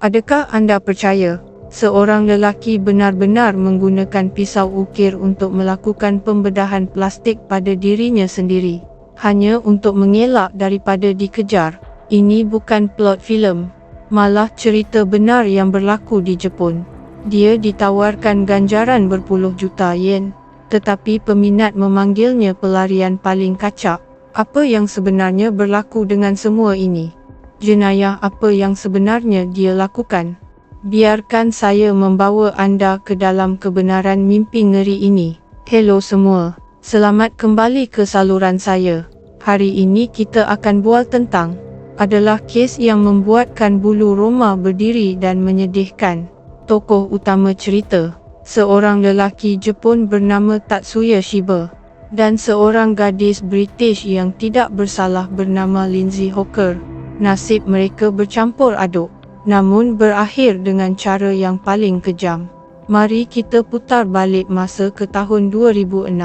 Adakah anda percaya seorang lelaki benar-benar menggunakan pisau ukir untuk melakukan pembedahan plastik pada dirinya sendiri, hanya untuk mengelak daripada dikejar? Ini bukan plot filem, malah cerita benar yang berlaku di Jepun. Dia ditawarkan ganjaran berpuluh juta yen, tetapi peminat memanggilnya pelarian paling kacak. Apa yang sebenarnya berlaku dengan semua ini? Jenayah apa yang sebenarnya dia lakukan? Biarkan saya membawa anda ke dalam kebenaran mimpi ngeri ini. Hello semua, selamat kembali ke saluran saya. Hari ini kita akan bual tentang adalah kes yang membuatkan bulu roma berdiri dan menyedihkan. Tokoh utama cerita, seorang lelaki Jepun bernama Tatsuya Shiba, dan seorang gadis British yang tidak bersalah bernama Lindsay Hawker. Nasib mereka bercampur aduk, namun berakhir dengan cara yang paling kejam. Mari kita putar balik masa ke tahun 2006.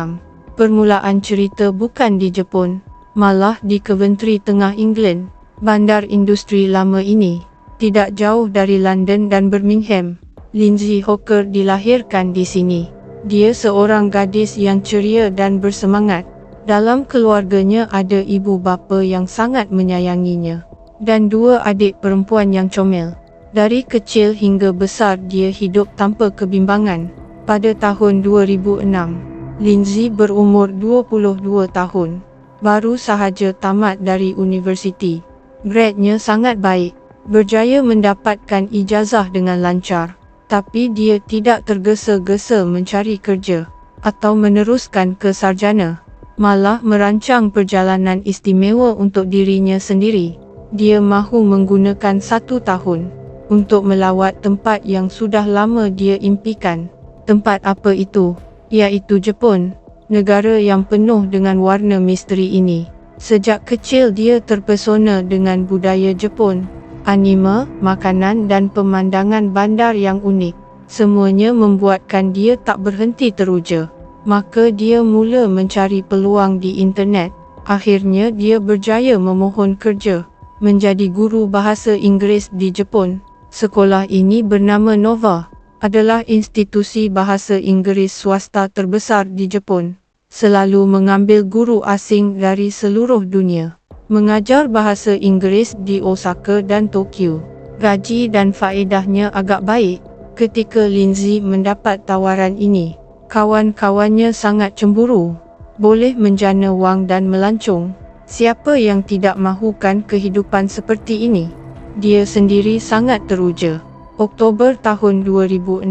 Permulaan cerita bukan di Jepun, malah di Coventry, Tengah England, bandar industri lama ini, tidak jauh dari London dan Birmingham. Lindsay Hawker dilahirkan di sini. Dia seorang gadis yang ceria dan bersemangat. Dalam keluarganya ada ibu bapa yang sangat menyayanginya, dan dua adik perempuan yang comel. Dari kecil hingga besar dia hidup tanpa kebimbangan. Pada tahun 2006, Lindsay berumur 22 tahun. Baru sahaja tamat dari universiti. Gradnya sangat baik, berjaya mendapatkan ijazah dengan lancar. Tapi dia tidak tergesa-gesa mencari kerja atau meneruskan ke sarjana, malah merancang perjalanan istimewa untuk dirinya sendiri. Dia mahu menggunakan 1 tahun untuk melawat tempat yang sudah lama dia impikan. Tempat apa itu? Iaitu Jepun, negara yang penuh dengan warna misteri ini. Sejak kecil dia terpesona dengan budaya Jepun, anime, makanan dan pemandangan bandar yang unik. Semuanya membuatkan dia tak berhenti teruja. Maka dia mula mencari peluang di internet. Akhirnya dia berjaya memohon kerja menjadi guru bahasa Inggeris di Jepun. Sekolah ini bernama Nova, adalah institusi bahasa Inggeris swasta terbesar di Jepun. Selalu mengambil guru asing dari seluruh dunia. Mengajar bahasa Inggeris di Osaka dan Tokyo. Gaji dan faedahnya agak baik. Ketika Lindsay mendapat tawaran ini, kawan-kawannya sangat cemburu. Boleh menjana wang dan melancong. Siapa yang tidak mahukan kehidupan seperti ini? Dia sendiri sangat teruja. Oktober tahun 2006,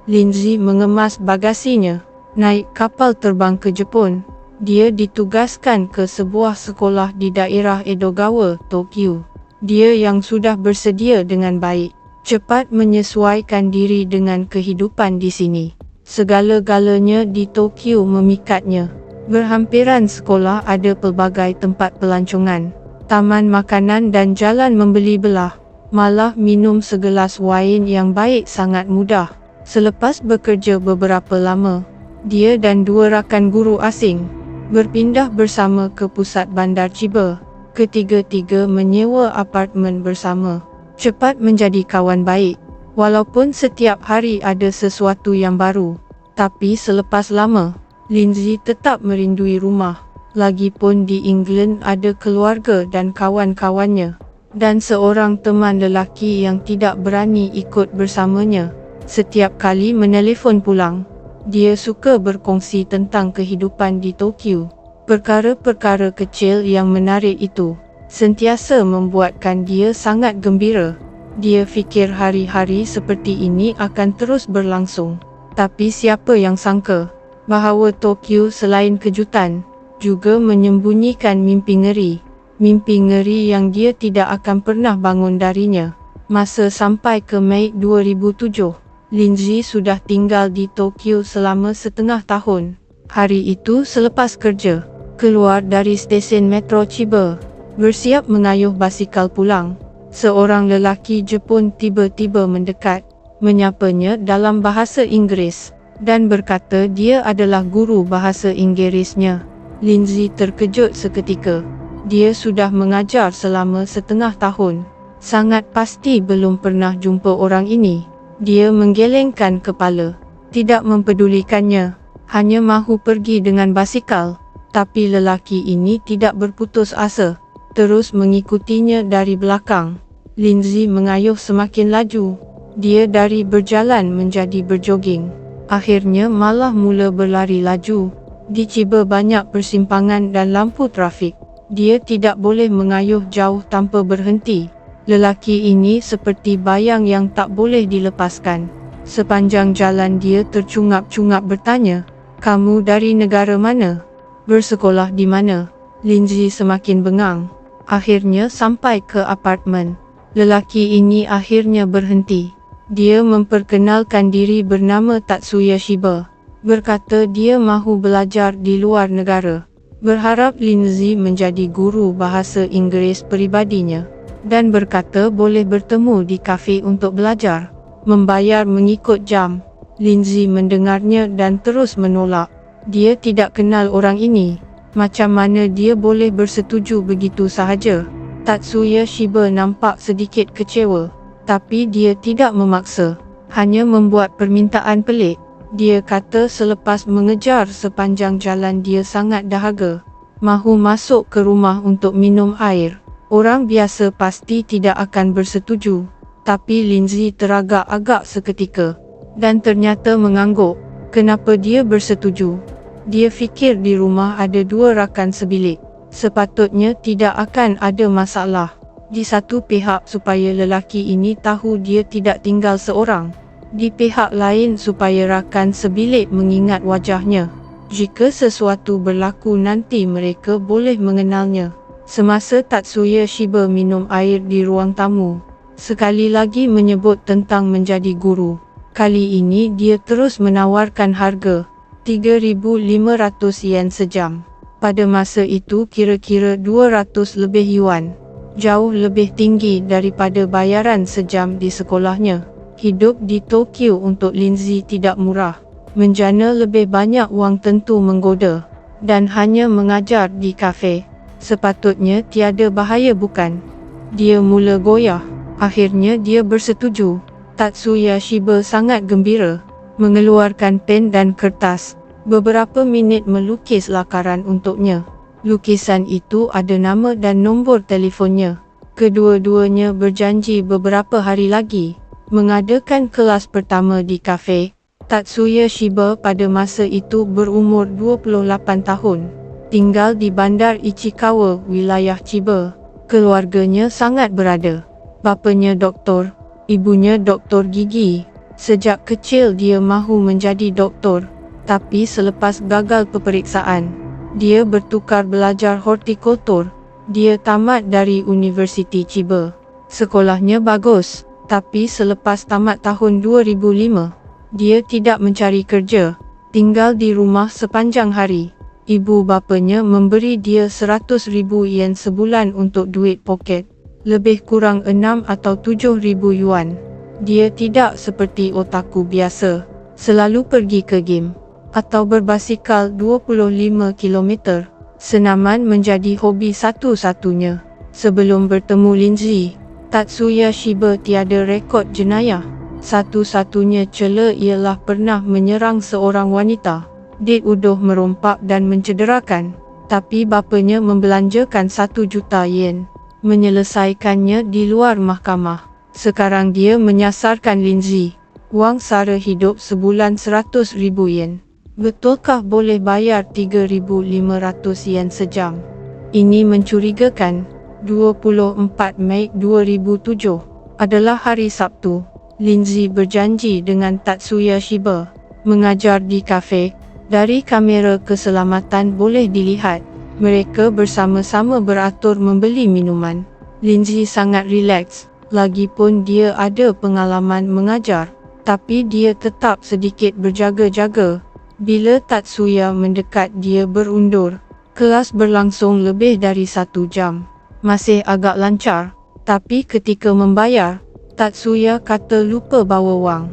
Lindsay mengemas bagasinya, naik kapal terbang ke Jepun. Dia ditugaskan ke sebuah sekolah di daerah Edogawa, Tokyo. Dia yang sudah bersedia dengan baik, cepat menyesuaikan diri dengan kehidupan di sini. Segala-galanya di Tokyo memikatnya. Berhampiran sekolah ada pelbagai tempat pelancongan, taman makanan dan jalan membeli belah. Malah minum segelas wain yang baik sangat mudah. Selepas bekerja beberapa lama, dia dan dua rakan guru asing berpindah bersama ke pusat bandar Chiba. Ketiga-tiga menyewa apartmen bersama. Cepat menjadi kawan baik, walaupun setiap hari ada sesuatu yang baru. Tapi selepas lama, Lindsay tetap merindui rumah. Lagipun di England ada keluarga dan kawan-kawannya, dan seorang teman lelaki yang tidak berani ikut bersamanya. Setiap kali menelefon pulang, dia suka berkongsi tentang kehidupan di Tokyo. Perkara-perkara kecil yang menarik itu sentiasa membuatkan dia sangat gembira. Dia fikir hari-hari seperti ini akan terus berlangsung. Tapi siapa yang sangka bahawa Tokyo selain kejutan, juga menyembunyikan mimpi ngeri. Mimpi ngeri yang dia tidak akan pernah bangun darinya. Masa sampai ke Mei 2007, Lindsay sudah tinggal di Tokyo selama setengah tahun. Hari itu selepas kerja, keluar dari stesen metro Chiba, bersiap mengayuh basikal pulang, seorang lelaki Jepun tiba-tiba mendekat, menyapanya dalam bahasa Inggeris, dan berkata dia adalah guru bahasa Inggerisnya. Lindsay terkejut seketika. Dia sudah mengajar selama setengah tahun, Sangat pasti belum pernah jumpa orang ini. Dia menggelengkan kepala, tidak mempedulikannya, hanya mahu pergi dengan basikal. Tapi lelaki ini tidak berputus asa, terus mengikutinya dari belakang. Lindsay mengayuh semakin laju. Dia dari berjalan menjadi berjoging. Akhirnya malah mula berlari laju. Diciba banyak persimpangan dan lampu trafik. Dia tidak boleh mengayuh jauh tanpa berhenti. Lelaki ini seperti bayang yang tak boleh dilepaskan. Sepanjang jalan dia tercungap-cungap bertanya, "Kamu dari negara mana? Bersekolah di mana?" Lindsay semakin bengang. Akhirnya sampai ke apartmen. Lelaki ini akhirnya berhenti. Dia memperkenalkan diri bernama Tatsuya Shiba. Berkata dia mahu belajar di luar negara. Berharap Lindsay menjadi guru bahasa Inggeris peribadinya. Dan berkata boleh bertemu di kafe untuk belajar. Membayar mengikut jam. Lindsay mendengarnya dan terus menolak. Dia tidak kenal orang ini. Macam mana dia boleh bersetuju begitu sahaja? Tatsuya Shiba nampak sedikit kecewa. Tapi dia tidak memaksa. Hanya membuat permintaan pelik. Dia kata selepas mengejar sepanjang jalan dia sangat dahaga. Mahu masuk ke rumah untuk minum air. Orang biasa pasti tidak akan bersetuju. Tapi Lindsay teragak-agak seketika. Dan ternyata mengangguk. Kenapa dia bersetuju? Dia fikir di rumah ada 2 rakan sebilik. Sepatutnya tidak akan ada masalah. Di satu pihak supaya lelaki ini tahu dia tidak tinggal seorang. Di pihak lain supaya rakan sebilik mengingat wajahnya. Jika sesuatu berlaku nanti mereka boleh mengenalnya. Semasa Tatsuya Shiba minum air di ruang tamu, sekali lagi menyebut tentang menjadi guru. Kali ini dia terus menawarkan harga 3,500 yen sejam. Pada masa itu kira-kira 200 lebih yuan. Jauh lebih tinggi daripada bayaran sejam di sekolahnya. Hidup di Tokyo untuk Lindsay tidak murah. Menjana lebih banyak wang tentu menggoda. Dan hanya mengajar di kafe. Sepatutnya tiada bahaya bukan? Dia mula goyah. Akhirnya dia bersetuju. Tatsuya Shiba sangat gembira. Mengeluarkan pen dan kertas. Beberapa minit melukis lakaran untuknya. Lukisan itu ada nama dan nombor telefonnya. Kedua-duanya berjanji beberapa hari lagi mengadakan kelas pertama di kafe. Tatsuya Shiba pada masa itu berumur 28 tahun. Tinggal di bandar Ichikawa, wilayah Chiba. Keluarganya sangat berada. Bapanya doktor, ibunya doktor gigi. Sejak kecil dia mahu menjadi doktor. Tapi selepas gagal peperiksaan, dia bertukar belajar hortikultur. Dia tamat dari Universiti Chiba. Sekolahnya bagus. Tapi selepas tamat tahun 2005, dia tidak mencari kerja, tinggal di rumah sepanjang hari. Ibu bapanya memberi dia 100,000 yen sebulan untuk duit poket, lebih kurang 6 atau 7,000 yuan. Dia tidak seperti otaku biasa, selalu pergi ke game, atau berbasikal 25 km. Senaman menjadi hobi satu-satunya. Sebelum bertemu Lindsay, Tatsuya Shiba tiada rekod jenayah. Satu-satunya cela ialah pernah menyerang seorang wanita. Dituduh merompak dan mencederakan. Tapi bapanya membelanjakan 1 juta yen. Menyelesaikannya di luar mahkamah. Sekarang dia menyasarkan Lindsay. Wang sara hidup sebulan 100,000 yen. Betulkah boleh bayar 3,500 yen sejam? Ini mencurigakan. 24 Mei 2007 adalah hari Sabtu. Lindsay berjanji dengan Tatsuya Shiba mengajar di kafe. Dari kamera keselamatan boleh dilihat mereka bersama-sama beratur membeli minuman. Lindsay sangat rileks, lagipun dia ada pengalaman mengajar. Tapi dia tetap sedikit berjaga-jaga. Bila Tatsuya mendekat dia berundur. Kelas berlangsung lebih dari 1 jam. Masih agak lancar, tapi ketika membayar, Tatsuya kata lupa bawa wang.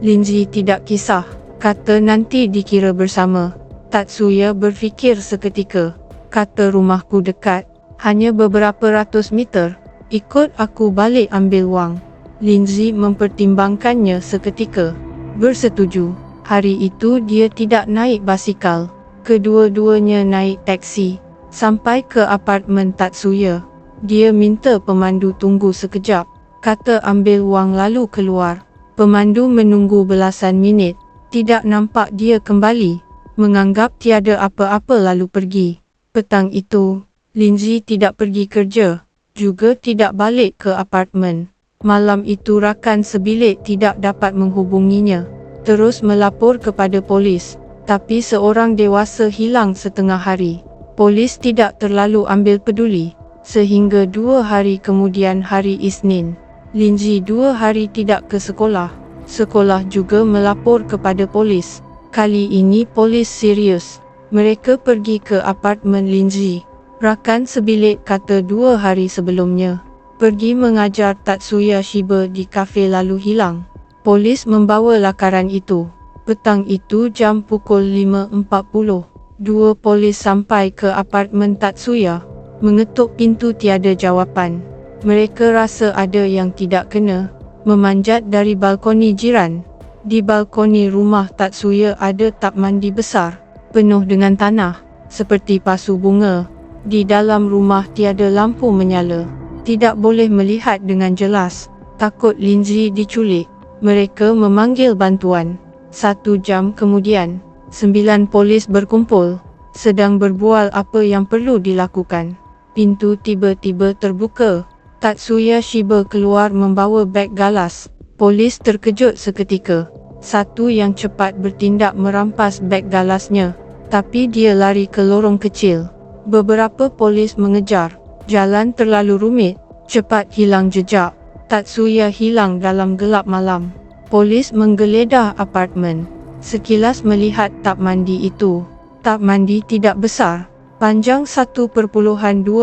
Lindsay tidak kisah, kata nanti dikira bersama. Tatsuya berfikir seketika, kata rumahku dekat, hanya beberapa ratus meter. Ikut aku balik ambil wang. Lindsay mempertimbangkannya seketika. Bersetuju. Hari itu dia tidak naik basikal. Kedua-duanya naik taksi. Sampai ke apartmen Tatsuya. Dia minta pemandu tunggu sekejap. Kata ambil wang lalu keluar. Pemandu menunggu belasan minit. Tidak nampak dia kembali. Menganggap tiada apa-apa lalu pergi. Petang itu, Lindsay tidak pergi kerja. Juga tidak balik ke apartmen. Malam itu rakan sebilik tidak dapat menghubunginya. Terus melapor kepada polis. Tapi seorang dewasa hilang setengah hari. Polis tidak terlalu ambil peduli. Sehingga 2 hari kemudian hari Isnin, Lindsay 2 hari tidak ke sekolah. Sekolah juga melapor kepada polis. Kali ini polis serius. Mereka pergi ke apartmen Lindsay. Rakan sebilik kata 2 hari sebelumnya, pergi mengajar Tatsuya Shiba di kafe lalu hilang. Polis membawa lakaran itu. Petang itu jam pukul 5.40. 2 polis sampai ke apartmen Tatsuya. Mengetuk pintu tiada jawapan. Mereka rasa ada yang tidak kena. Memanjat dari balkoni jiran. Di balkoni rumah Tatsuya ada tap mandi besar, penuh dengan tanah, seperti pasu bunga. Di dalam rumah tiada lampu menyala. Tidak boleh melihat dengan jelas. Takut Lindsay diculik. Mereka memanggil bantuan. 1 jam kemudian, 9 polis berkumpul, sedang berbual apa yang perlu dilakukan. Pintu tiba-tiba terbuka. Tatsuya Shiba keluar membawa beg galas. Polis terkejut seketika. Satu yang cepat bertindak merampas beg galasnya. Tapi dia lari ke lorong kecil. Beberapa polis mengejar. Jalan terlalu rumit. Cepat hilang jejak. Tatsuya hilang dalam gelap malam. Polis menggeledah apartmen. Sekilas melihat tap mandi itu. Tap mandi tidak besar. Panjang 1.2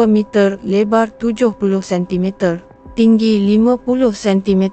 meter, lebar 70 cm, tinggi 50 cm.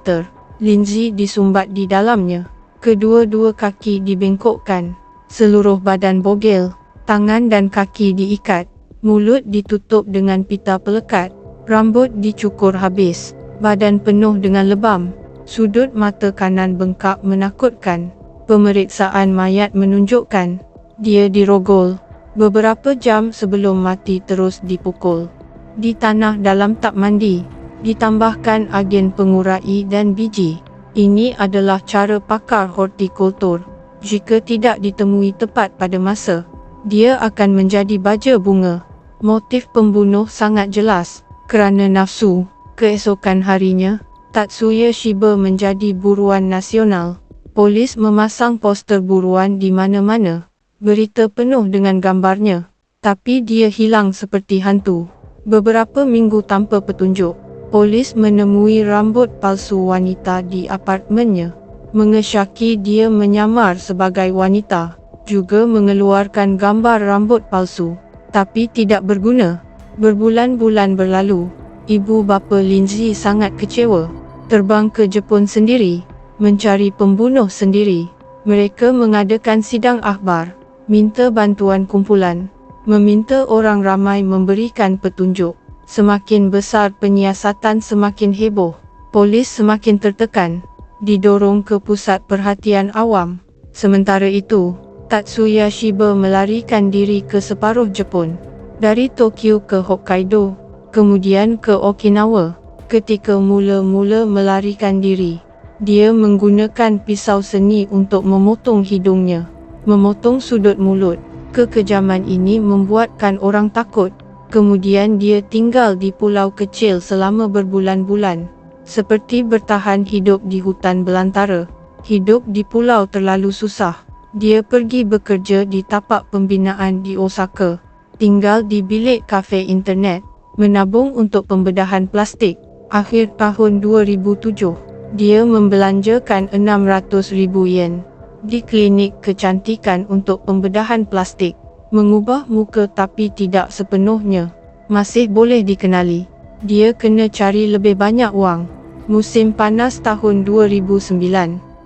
Lindsay disumbat di dalamnya. Kedua-dua kaki dibengkokkan. Seluruh badan bogel. Tangan dan kaki diikat. Mulut ditutup dengan pita pelekat. Rambut dicukur habis. Badan penuh dengan lebam. Sudut mata kanan bengkak menakutkan. Pemeriksaan mayat menunjukkan dia dirogol. Beberapa jam sebelum mati terus dipukul. Di tanah dalam tap mandi. Ditambahkan agen pengurai dan biji. Ini adalah cara pakar hortikultur. Jika tidak ditemui tepat pada masa, dia akan menjadi baja bunga. Motif pembunuh sangat jelas. Kerana nafsu. Keesokan harinya, Tatsuya Shiba menjadi buruan nasional. Polis memasang poster buruan di mana-mana. Berita penuh dengan gambarnya. Tapi dia hilang seperti hantu. Beberapa minggu tanpa petunjuk, polis menemui rambut palsu wanita di apartmennya. Mengesyaki dia menyamar sebagai wanita. Juga mengeluarkan gambar rambut palsu. Tapi tidak berguna. Berbulan-bulan berlalu. Ibu bapa Lindsay sangat kecewa. Terbang ke Jepun sendiri. Mencari pembunuh sendiri. Mereka mengadakan sidang akhbar. Minta bantuan kumpulan. Meminta orang ramai memberikan petunjuk. Semakin besar penyiasatan semakin heboh. Polis semakin tertekan. Didorong ke pusat perhatian awam. Sementara itu, Tatsuya Shiba melarikan diri ke separuh Jepun. Dari Tokyo ke Hokkaido, kemudian ke Okinawa. Ketika mula-mula melarikan diri, dia menggunakan pisau seni untuk memotong hidungnya, memotong sudut mulut. Kekejaman ini membuatkan orang takut. Kemudian dia tinggal di pulau kecil selama berbulan-bulan. Seperti bertahan hidup di hutan belantara. Hidup di pulau terlalu susah. Dia pergi bekerja di tapak pembinaan di Osaka. Tinggal di bilik kafe internet. Menabung untuk pembedahan plastik. Akhir tahun 2007, dia membelanjakan 600,000 yen di klinik kecantikan untuk pembedahan plastik. Mengubah muka tapi tidak sepenuhnya. Masih boleh dikenali. Dia kena cari lebih banyak wang. Musim panas tahun 2009.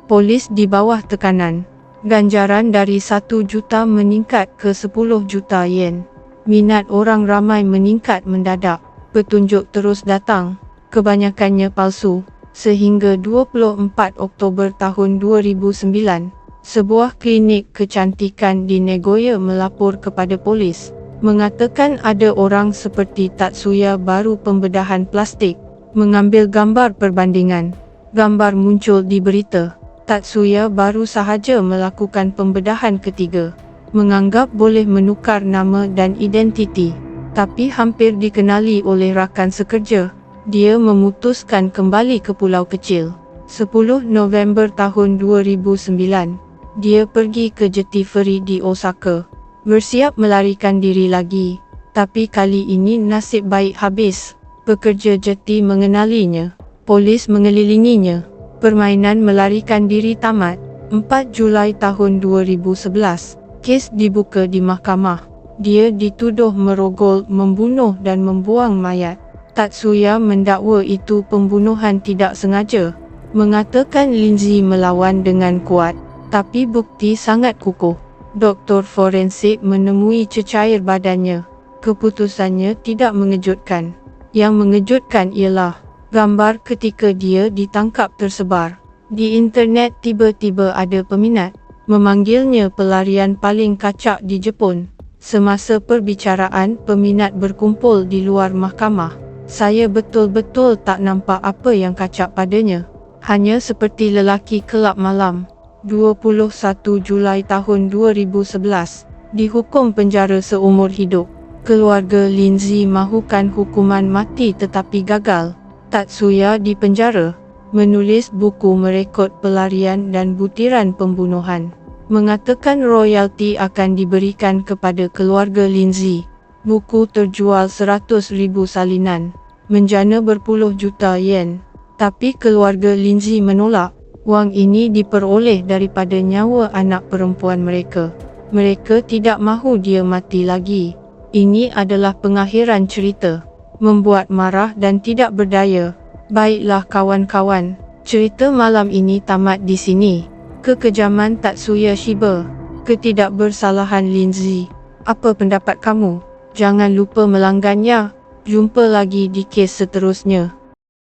Polis di bawah tekanan. Ganjaran dari 1 juta meningkat ke 10 juta yen. Minat orang ramai meningkat mendadak. Petunjuk terus datang. kebanyakannya palsu. Sehingga 24 Oktober tahun 2009, sebuah klinik kecantikan di Nagoya melapor kepada polis, mengatakan ada orang seperti Tatsuya baru pembedahan plastik, mengambil gambar perbandingan. Gambar muncul di berita. Tatsuya baru sahaja melakukan pembedahan ketiga, menganggap boleh menukar nama dan identiti, tapi hampir dikenali oleh rakan sekerja. Dia memutuskan kembali ke pulau kecil. 10 November tahun 2009, dia pergi ke jeti feri di Osaka, bersiap melarikan diri lagi. Tapi kali ini nasib baik habis. Pekerja jeti mengenalinya. Polis mengelilinginya. Permainan melarikan diri tamat. 4 Julai tahun 2011, kes dibuka di mahkamah. Dia dituduh merogol, membunuh dan membuang mayat. Tatsuya mendakwa itu pembunuhan tidak sengaja, mengatakan Lindsay melawan dengan kuat, tapi bukti sangat kukuh. Doktor forensik menemui cecair badannya. Keputusannya tidak mengejutkan. Yang mengejutkan ialah gambar ketika dia ditangkap tersebar di internet. Tiba-tiba ada peminat memanggilnya pelarian paling kacak di Jepun. Semasa perbicaraan, peminat berkumpul di luar mahkamah. Saya betul-betul tak nampak apa yang kacak padanya. Hanya seperti lelaki kelab malam. 21 Julai tahun 2011, dihukum penjara seumur hidup. Keluarga Lindsay mahukan hukuman mati tetapi gagal. Tatsuya dipenjara, menulis buku merekod pelarian dan butiran pembunuhan. Mengatakan royalti akan diberikan kepada keluarga Lindsay. Buku terjual 100,000 salinan, menjana berpuluh juta yen. Tapi keluarga Lindsay menolak. Wang ini diperoleh daripada nyawa anak perempuan mereka. Mereka tidak mahu dia mati lagi. Ini adalah pengakhiran cerita. Membuat marah dan tidak berdaya. Baiklah kawan-kawan, cerita malam ini tamat di sini. Kekejaman Tatsuya Shiba, ketidakbersalahan Lindsay. Apa pendapat kamu? Jangan lupa melanggannya. Jumpa lagi di kes seterusnya.